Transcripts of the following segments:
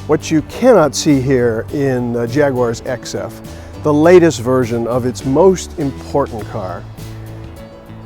What you cannot see here in Jaguar's XF, the latest version of its most important car,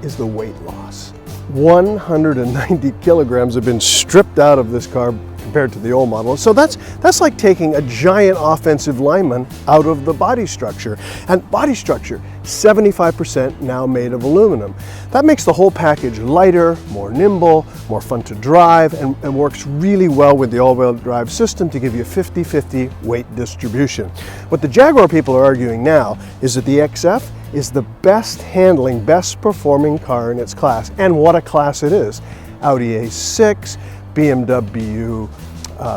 is the weight loss. 190 kilograms have been stripped out of this car compared to the old model. So that's like taking a giant offensive lineman out of the body structure. And body structure, 75% now made of aluminum. That makes the whole package lighter, more nimble, more fun to drive, and works really well with the all-wheel drive system to give you 50-50 weight distribution. What the Jaguar people are arguing now is that the XF is the best handling, best performing car in its class. And what a class it is. Audi A6, BMW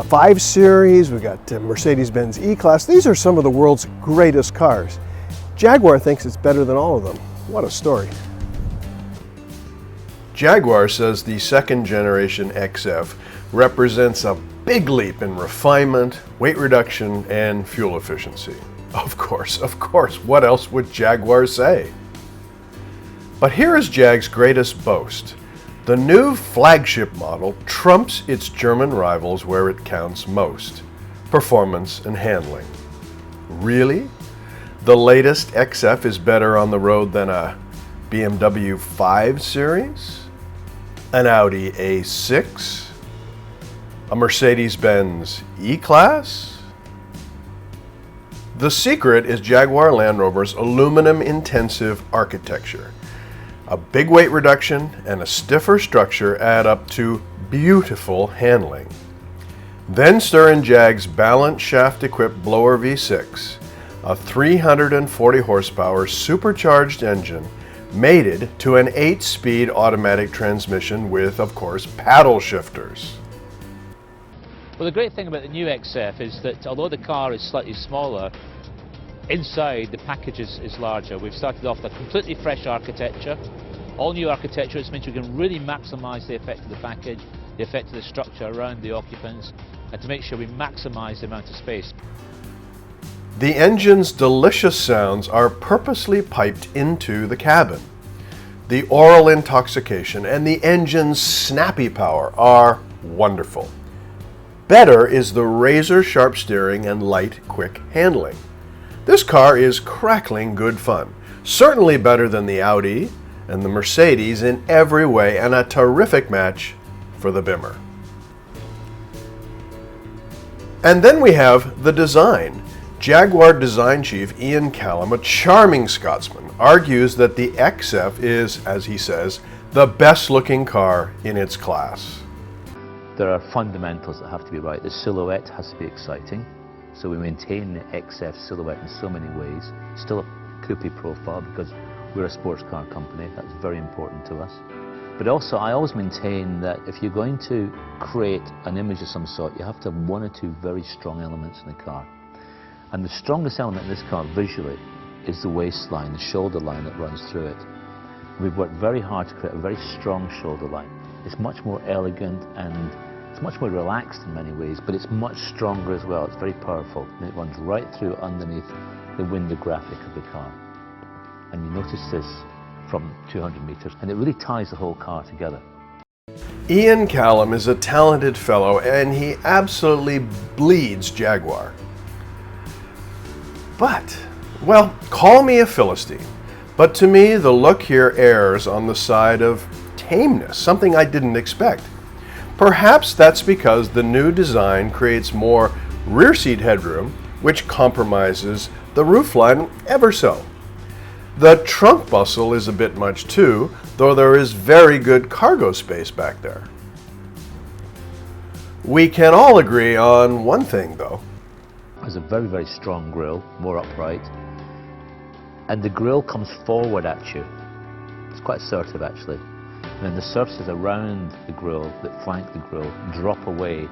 5 Series, we've got Mercedes-Benz E-Class. These are some of the world's greatest cars. Jaguar thinks it's better than all of them. What a story. Jaguar says the second generation XF represents a big leap in refinement, weight reduction, and fuel efficiency. Of course, what else would Jaguar say? But here is Jag's greatest boast. The new flagship model trumps its German rivals where it counts most: performance and handling. Really? The latest XF is better on the road than a BMW 5 Series? An Audi A6? A Mercedes-Benz E-Class? The secret is Jaguar Land Rover's aluminum-intensive architecture. A big weight reduction and a stiffer structure add up to beautiful handling. Then stir in Jag's balance shaft-equipped blower V6, a 340 horsepower supercharged engine mated to an 8-speed automatic transmission with, of course, paddle shifters. Well, the great thing about the new XF is that although the car is slightly smaller, inside the package is larger. We've started off with a completely fresh architecture, all new architecture, which means we can really maximise the effect of the package, the effect of the structure around the occupants, and to make sure we maximise the amount of space. The engine's delicious sounds are purposely piped into the cabin. The oral intoxication and the engine's snappy power are wonderful. Better is the razor-sharp steering and light, quick handling. This car is crackling good fun. Certainly better than the Audi and the Mercedes in every way, and a terrific match for the Bimmer. And then we have the design. Jaguar design chief Ian Callum, a charming Scotsman, argues that the XF is, as he says, the best looking car in its class. There are fundamentals that have to be right. The silhouette has to be exciting, so we maintain the XF silhouette in so many ways. Still a coupe profile because we're a sports car company. That's very important to us. But also, I always maintain that if you're going to create an image of some sort, you have to have one or two very strong elements in the car. And the strongest element in this car visually is the waistline, the shoulder line that runs through it. We've worked very hard to create a very strong shoulder line. It's much more elegant and it's much more relaxed in many ways, but it's much stronger as well. It's very powerful, and it runs right through underneath the window graphic of the car. And you notice this from 200 meters, and it really ties the whole car together. Ian Callum is a talented fellow, and he absolutely bleeds Jaguar. But, well, call me a Philistine, but to me the look here errs on the side of tameness, something I didn't expect. Perhaps that's because the new design creates more rear seat headroom, which compromises the roofline ever so. The trunk bustle is a bit much too, though there is very good cargo space back there. We can all agree on one thing though. There's a very, very strong grille, more upright, and the grille comes forward at you. It's quite assertive actually. And then the surfaces around the grille that flank the grille drop away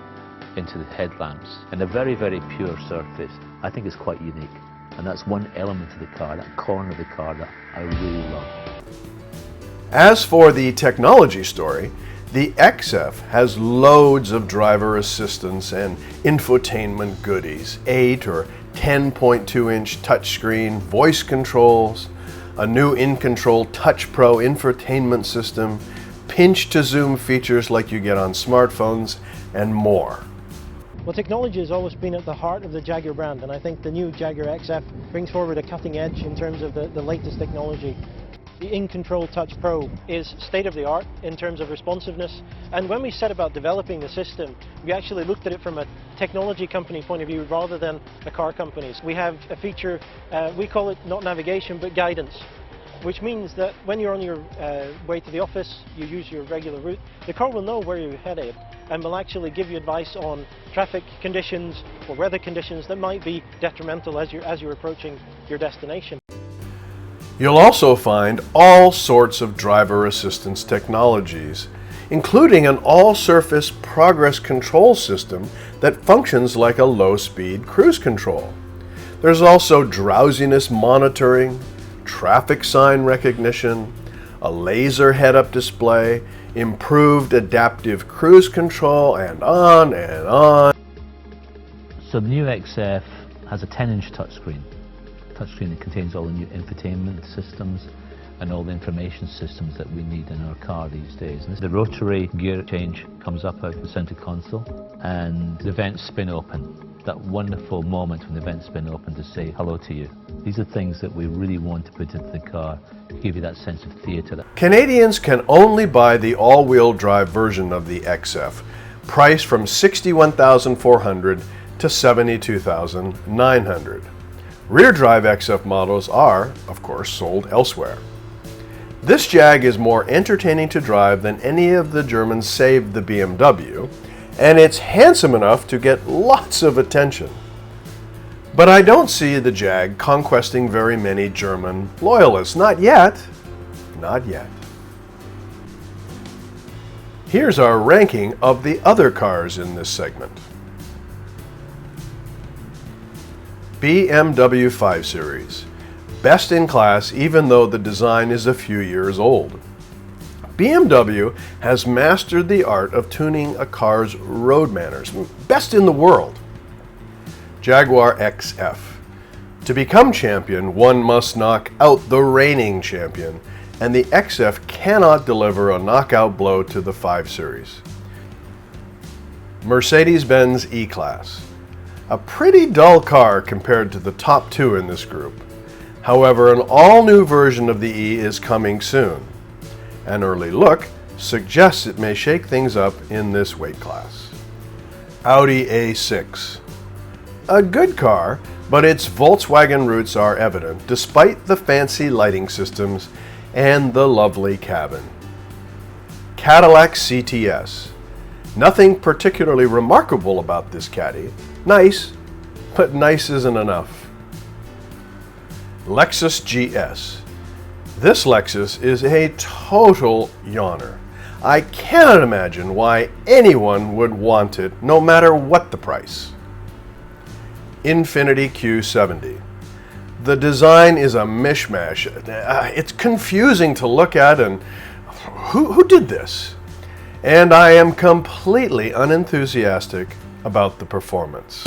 into the headlamps. And a very, very pure surface. I think it's quite unique. And that's one element of the car, that corner of the car that I really love. As for the technology story, the XF has loads of driver assistance and infotainment goodies. 8 or 10.2-inch touchscreen, voice controls, a new in-control Touch Pro infotainment system, pinch to zoom features like you get on smartphones, and more. Well, technology has always been at the heart of the Jaguar brand, and I think the new Jaguar XF brings forward a cutting edge in terms of the latest technology. The In-Control Touch Pro is state-of-the-art in terms of responsiveness, and when we set about developing the system, we actually looked at it from a technology company point of view rather than a car company's. We have a feature, we call it not navigation but guidance, which means that when you're on your way to the office, you use your regular route, the car will know where you're headed and will actually give you advice on traffic conditions or weather conditions that might be detrimental as you're approaching your destination. You'll also find all sorts of driver assistance technologies, including an all-surface progress control system that functions like a low-speed cruise control. There's also drowsiness monitoring, traffic sign recognition, a laser head-up display, improved adaptive cruise control, and on and on. So the new XF has a 10-inch touchscreen. Touchscreen that contains all the new infotainment systems and all the information systems that we need in our car these days. And the rotary gear change comes up out of the center console, and the vents spin open. That wonderful moment when the vents spin open to say hello to you. These are things that we really want to put into the car to give you that sense of theatre. Canadians can only buy the all-wheel drive version of the XF, priced from $61,400 to $72,900. Rear drive XF models are, of course, sold elsewhere. This Jag is more entertaining to drive than any of the Germans save the BMW, and it's handsome enough to get lots of attention. But I don't see the Jag conquesting very many German loyalists. Not yet. Not yet. Here's our ranking of the other cars in this segment. BMW 5 Series. Best in class even though the design is a few years old. BMW has mastered the art of tuning a car's road manners. Best in the world. Jaguar XF. To become champion, one must knock out the reigning champion, and the XF cannot deliver a knockout blow to the 5 Series. Mercedes-Benz E-Class. A pretty dull car compared to the top two in this group. However, an all-new version of the E is coming soon. An early look suggests it may shake things up in this weight class. Audi A6. A good car, but its Volkswagen roots are evident despite the fancy lighting systems and the lovely cabin. Cadillac CTS. Nothing particularly remarkable about this caddy. Nice, but nice isn't enough. Lexus GS. This Lexus is a total yawner. I cannot imagine why anyone would want it, no matter what the price. Infiniti Q70. The design is a mishmash. It's confusing to look at, and who did this? And I am completely unenthusiastic about the performance.